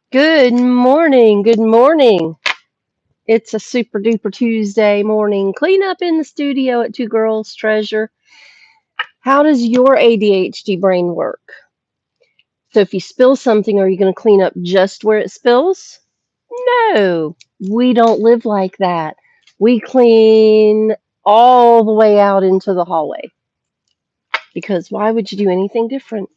Good morning. Good morning. It's a super duper Tuesday morning. Clean up in the studio at Two Girls Treasure. How does your ADHD brain work? So, if you spill something, are you going to clean up just where it spills? No, we don't live like that. We clean all the way out into the hallway because why would you do anything different?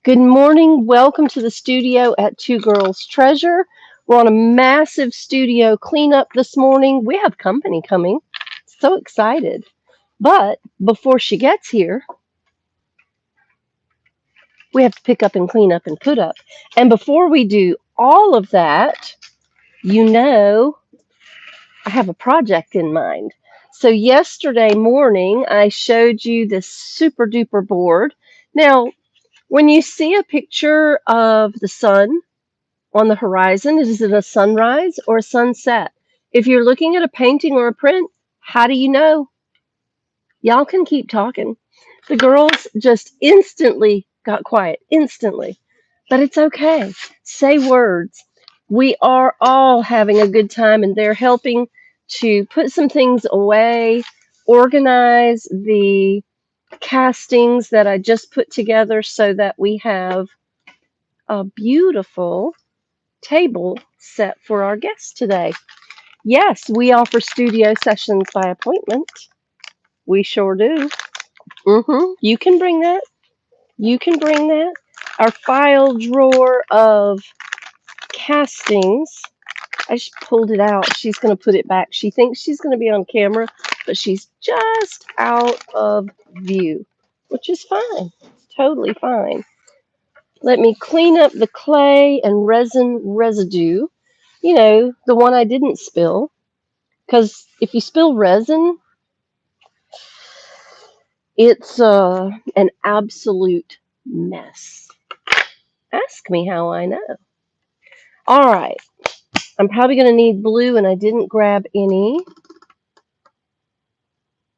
Good morning. Welcome to the studio at Two Girls Treasure. We're on a massive studio cleanup this morning. We have company coming. So excited. But before she gets here, we have to pick up and clean up and put up. And before we do all of that, you know, I have a project in mind. So yesterday morning, I showed you this super duper board. Now, when you see a picture of the sun, on the horizon, is it a sunrise or a sunset? If you're looking at a painting or a print, how do you know? Y'all can keep talking. The girls just instantly got quiet, instantly. But it's okay. Say words. We are all having a good time, and they're helping to put some things away, organize the castings that I just put together so that we have a beautiful table set for our guests today. Yes, we offer studio sessions by appointment. We sure do. You can bring that. You can bring that. Our file drawer of castings. I just pulled it out. She's going to put it back. She thinks she's going to be on camera, but she's just out of view, which is fine. It's totally fine. Let me clean up the clay and resin residue. The one I didn't spill. Because if you spill resin, it's an absolute mess. Ask me how I know. All right. I'm probably going to need blue, and I didn't grab any.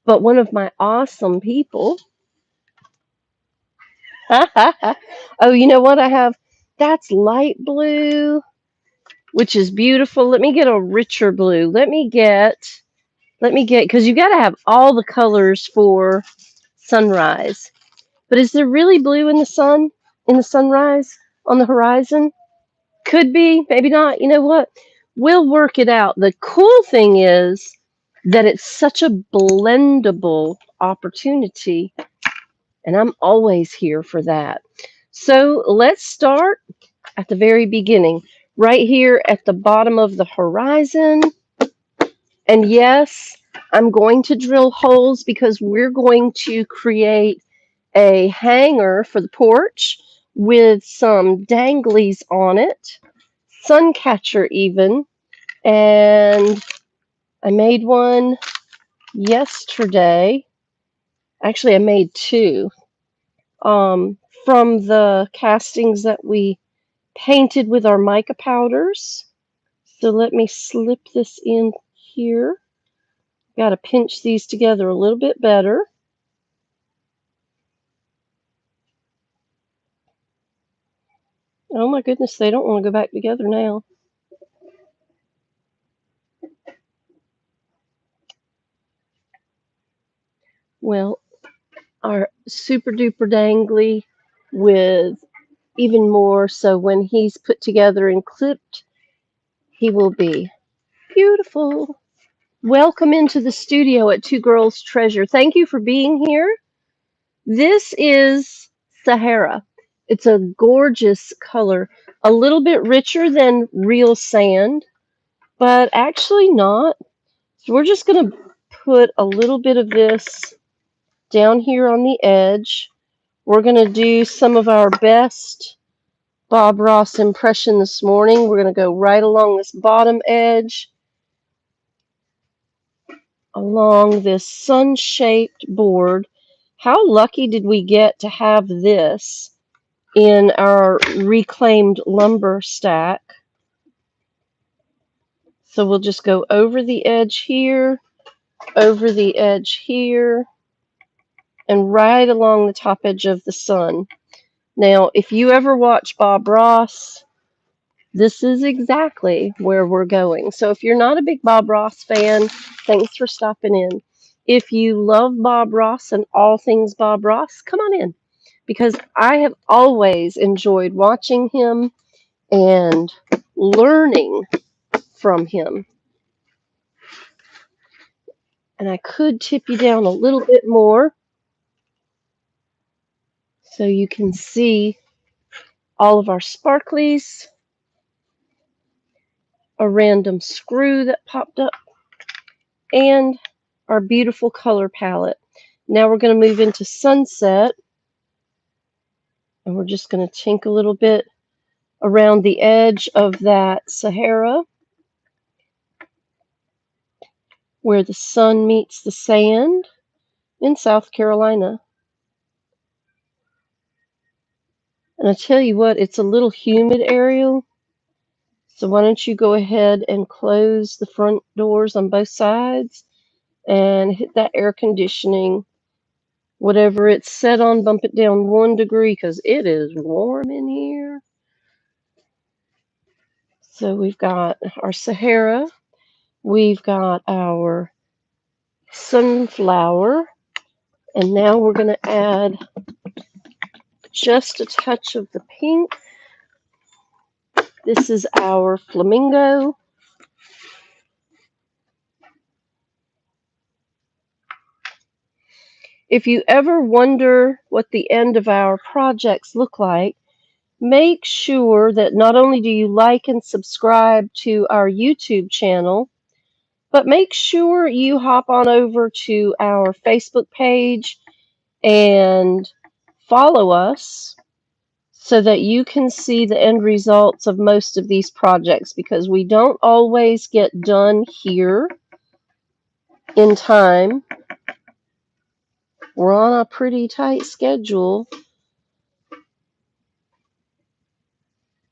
But one of my awesome people. Oh, you know what I have? That's light blue, which is beautiful. Let me get a richer blue. Because you got to have all the colors for sunrise. But is there really blue in the sun, in the sunrise, on the horizon? Could be, maybe not. You know what? We'll work it out. The cool thing is that it's such a blendable opportunity, and I'm always here for that. So let's start at the very beginning, right here at the bottom of the horizon. And yes, I'm going to drill holes because we're going to create a hanger for the porch with some danglies on it, suncatcher even, and I made one yesterday. Actually, I made two from the castings that we painted with our mica powders. So let me slip this in here. Got to pinch these together a little bit better. Oh my goodness, they don't want to go back together now. Well, our super duper dangly with even more, so when he's put together and clipped, he will be beautiful. Welcome into the studio at Two Girls Treasure. Thank you for being here. This is Sahara. It's a gorgeous color, a little bit richer than real sand, but actually not. So we're just going to put a little bit of this down here on the edge. We're going to do some of our best Bob Ross impression this morning. We're going to go right along this bottom edge, along this sun-shaped board. How lucky did we get to have this in our reclaimed lumber stack? So we'll just go over the edge here, over the edge here, and right along the top edge of the sun. Now, if you ever watch Bob Ross, This is exactly where we're going. So if you're not a big Bob Ross fan, thanks for stopping in. If you love Bob Ross and all things Bob Ross, come on in because I have always enjoyed watching him and learning from him. And I could tip you down a little bit more so you can see all of our sparklies, a random screw that popped up, and our beautiful color palette. Now we're going to move into sunset, and we're just going to chink a little bit around the edge of that Sahara where the sun meets the sand in South Carolina. And I tell you what, it's a little humid, Ariel. So why don't you go ahead and close the front doors on both sides and hit that air conditioning. Whatever it's set on, bump it down 1 degree because it is warm in here. So we've got our Sahara. We've got our sunflower. And now we're going to add just a touch of the pink. This is our flamingo. If you ever wonder what the end of our projects look like, make sure that not only do you like and subscribe to our YouTube channel, but make sure you hop on over to our Facebook page and follow us so that you can see the end results of most of these projects because we don't always get done here in time. We're on a pretty tight schedule,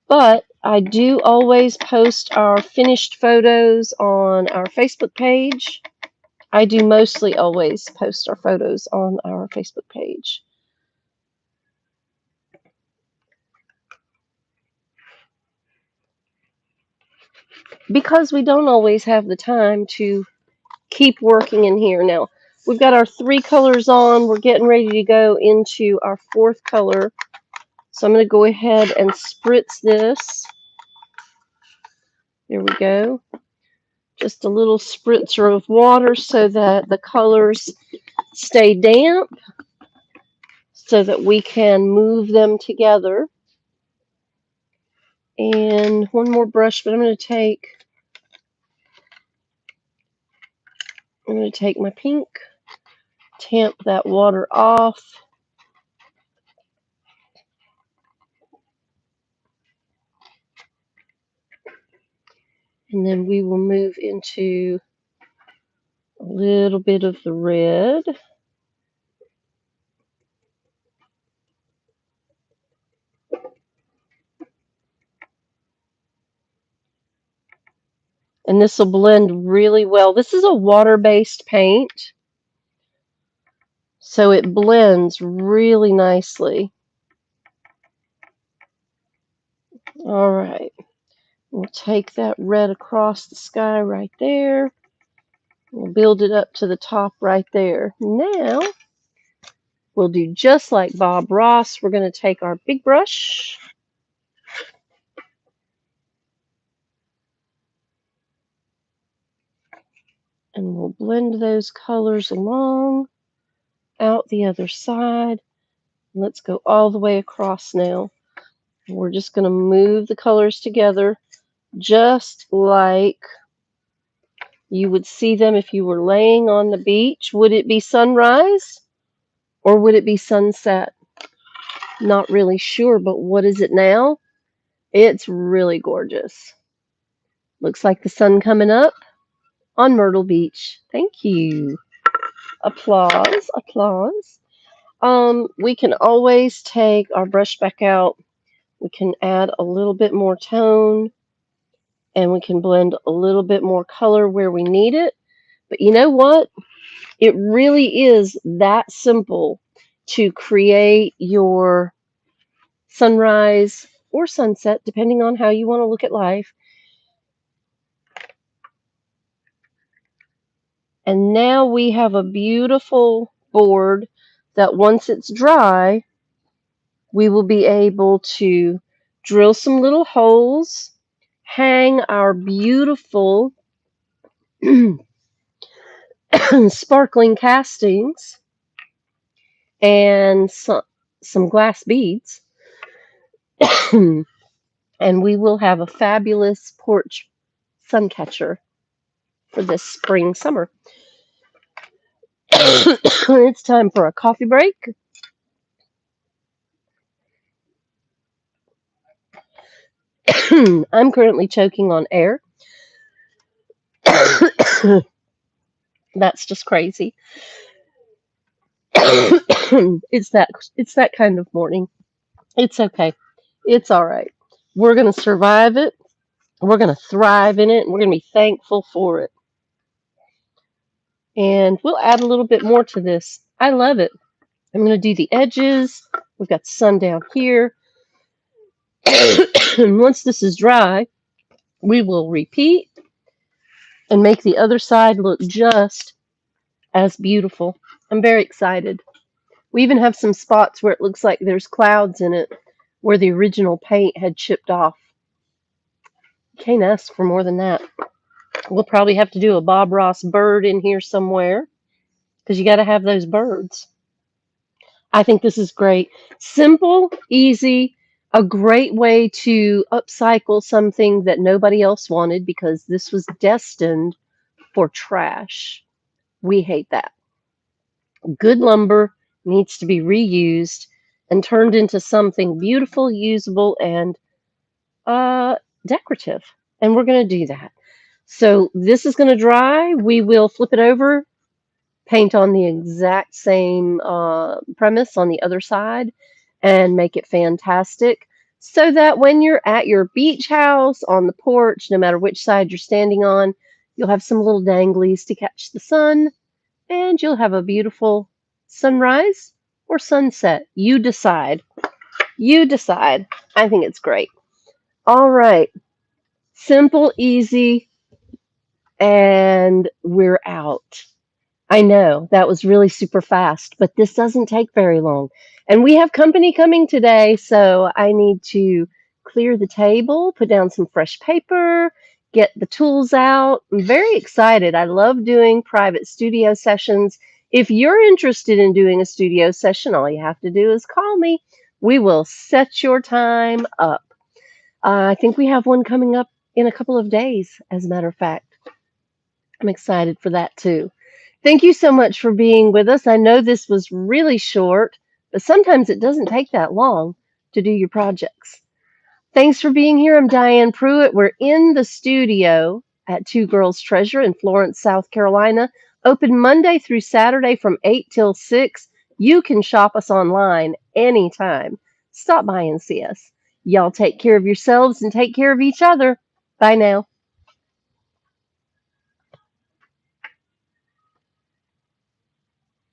but I do always post our finished photos on our Facebook page. I do mostly always post our photos on our Facebook page. Because we don't always have the time to keep working in here. Now, we've got our 3 colors on. We're getting ready to go into our 4th color. So I'm going to go ahead and spritz this. There we go. Just a little spritzer of water so that the colors stay damp so that we can move them together. And one more brush, but I'm going to take my pink, tamp that water off. And then we will move into a little bit of the red. And this will blend really well. This is a water-based paint, so it blends really nicely. All right. We'll take that red across the sky right there. We'll build it up to the top right there. Now, we'll do just like Bob Ross. We're going to take our big brush. And we'll blend those colors along out the other side. Let's go all the way across now. We're just going to move the colors together just like you would see them if you were laying on the beach. Would it be sunrise or would it be sunset? Not really sure, but what is it now? It's really gorgeous. Looks like the sun coming up on Myrtle Beach. Thank you. Applause, applause. We can always take our brush back out. We can add a little bit more tone and we can blend a little bit more color where we need it. But you know what? It really is that simple to create your sunrise or sunset, depending on how you want to look at life. And now we have a beautiful board that once it's dry, we will be able to drill some little holes, hang our beautiful sparkling castings, and some glass beads. And we will have a fabulous porch suncatcher for this spring summer. It's time for a coffee break. I'm currently choking on air. That's just crazy. It's that kind of morning. It's okay. It's all right. We're going to survive it. We're going to thrive in it, and we're going to be thankful for it. And we'll add a little bit more to this. I love it. I'm going to do the edges. We've got the sun down here. And once this is dry, we will repeat and make the other side look just as beautiful. I'm very excited. We even have some spots where it looks like there's clouds in it where the original paint had chipped off. Can't ask for more than that. We'll probably have to do a Bob Ross bird in here somewhere because you got to have those birds. I think this is great. Simple, easy, a great way to upcycle something that nobody else wanted because this was destined for trash. We hate that. Good lumber needs to be reused and turned into something beautiful, usable, and decorative. And we're going to do that. So this is going to dry. We will flip it over, paint on the exact same premise on the other side, and make it fantastic. So that when you're at your beach house, on the porch, no matter which side you're standing on, you'll have some little danglies to catch the sun, and you'll have a beautiful sunrise or sunset. You decide. You decide. I think it's great. All right. Simple, easy, and we're out. I know that was really super fast, but this doesn't take very long. And we have company coming today, so I need to clear the table, put down some fresh paper, get the tools out. I'm very excited. I love doing private studio sessions. If you're interested in doing a studio session, all you have to do is call me. We will set your time up. I think we have one coming up in a couple of days, as a matter of fact. I'm excited for that too. Thank you so much for being with us. I know this was really short, but sometimes it doesn't take that long to do your projects. Thanks for being here. I'm Diane Pruitt. We're in the studio at Two Girls Treasure in Florence, South Carolina. Open Monday through Saturday from 8 till 6. You can shop us online anytime. Stop by and see us. Y'all take care of yourselves and take care of each other. Bye now.